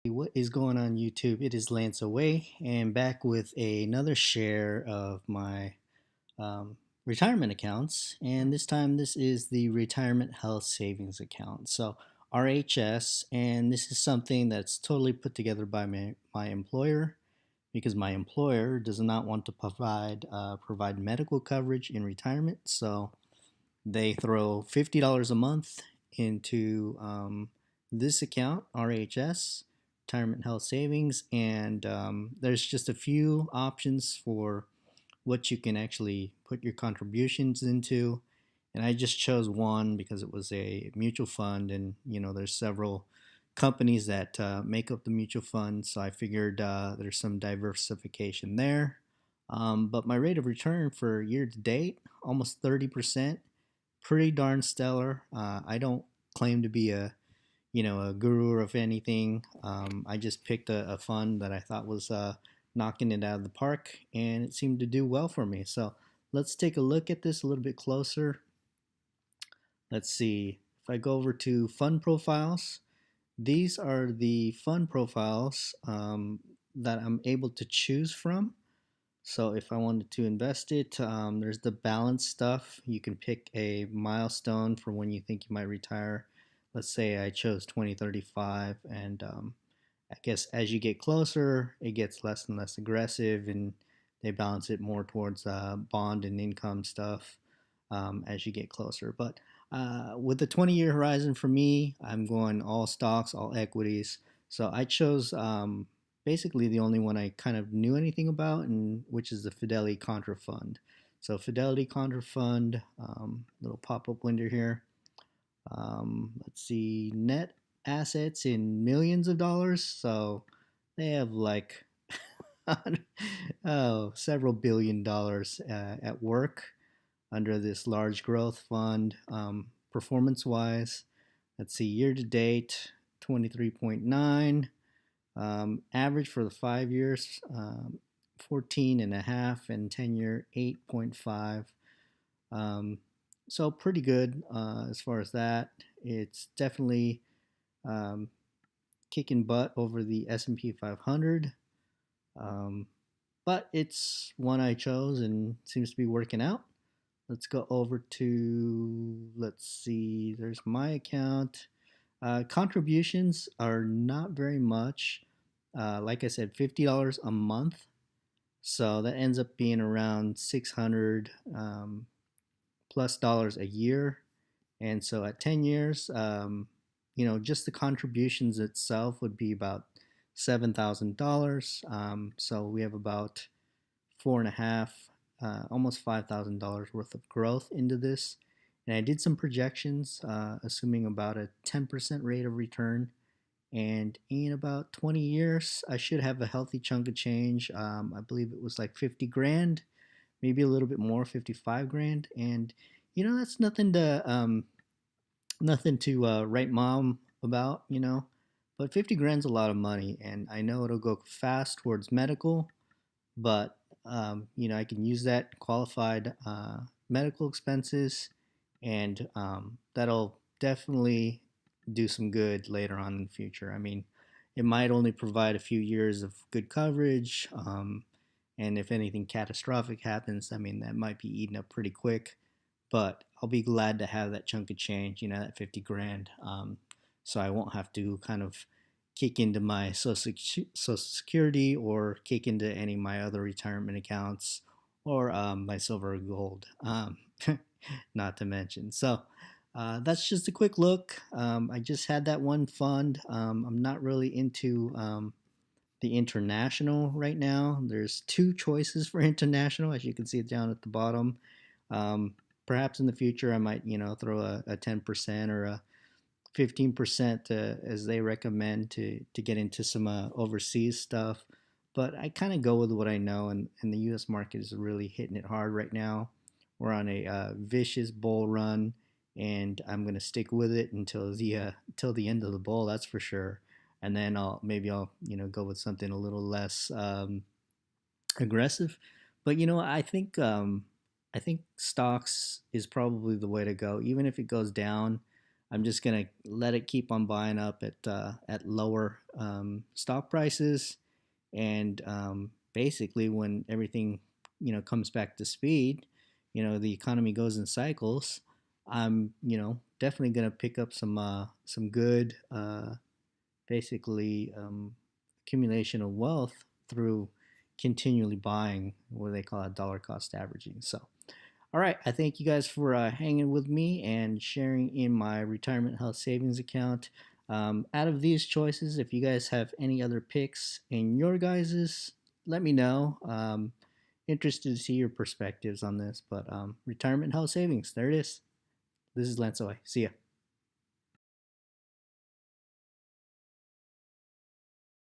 What is going on YouTube? It is Lance Away and back with another share of my um, retirement accounts. And this time, this is the Retirement Health Savings Account. So, RHS, and this is something that's totally put together by my employer because my employer does not want to provide medical coverage in retirement. So, they throw $50 a month into this account, RHS, Retirement Health Savings, and there's just a few options for what you can actually put your contributions into. And I just chose one because it was a mutual fund, and there's several companies that make up the mutual fund, so I figured there's some diversification there. But my rate of return for year to date, almost 30%, pretty darn stellar. I don't claim to be a guru of anything. I just picked a fund that I thought was knocking it out of the park, and it seemed to do well for me. So let's take a look at this a little bit closer. Let's see. If I go over to fund profiles, these are the fund profiles that I'm able to choose from. So if I wanted to invest it, there's the balance stuff. You can pick a milestone for when you think you might retire. Let's say I chose 2035, and I guess as you get closer, it gets less and less aggressive, and they balance it more towards bond and income stuff as you get closer. But with the 20-year horizon for me, I'm going all stocks, all equities. So I chose basically the only one I kind of knew anything about, and which is the Fidelity Contrafund. So Fidelity Contrafund, little pop-up window here. Let's see, net assets in millions of dollars. So they have like several billion dollars at work under this large growth fund. Performance wise, let's see, year to date, 23.9. Average for the 5 years, 14 and a half, and 10-year, 8.5. Um, so pretty good as far as that. It's definitely um, kicking butt over the S&P 500. Um, but it's one I chose and seems to be working out. Let's go over to, let's see, there's my account. Contributions are not very much. Like I said, $50 a month. So that ends up being around 600 plus dollars a year. And so at 10 years, just the contributions itself would be about $7,000. So we have about four and a half, almost $5,000 worth of growth into this. And I did some projections, assuming about a 10% rate of return. And in about 20 years, I should have a healthy chunk of change. I believe it was like 50 grand, maybe a little bit more, 55 grand. And, that's nothing to write mom about. But 50 grand's a lot of money. And I know it'll go fast towards medical, but I can use that qualified medical expenses, and that'll definitely do some good later on in the future. I mean, it might only provide a few years of good coverage, and if anything catastrophic happens, I mean, that might be eaten up pretty quick. But I'll be glad to have that chunk of change, that 50 grand, so I won't have to kind of kick into my Social Security or kick into any of my other retirement accounts or my silver or gold, not to mention. So that's just a quick look. I just had that one fund. I'm not really into the international right now. There's two choices for international, as you can see down at the bottom. Um, Perhaps in the future, I might, throw a 10% or a 15% as they recommend to get into some overseas stuff. But I kind of go with what I know, and the U.S. market is really hitting it hard right now. We're on a vicious bull run, and I'm gonna stick with it until the end of the bull. That's for sure. And then I'll go with something a little less aggressive. But I think stocks is probably the way to go, even if it goes down. I'm just gonna let it keep on buying up at lower stock prices, and basically when everything comes back to speed, the economy goes in cycles. I'm definitely gonna pick up some good basically accumulation of wealth through continually buying what they call a dollar cost averaging. So, all right, I thank you guys for hanging with me and sharing in my retirement health savings account. Out of these choices, if you guys have any other picks in your guys's, let me know. Interested to see your perspectives on this, but retirement health savings, there it is. This is Lance Oy. See ya.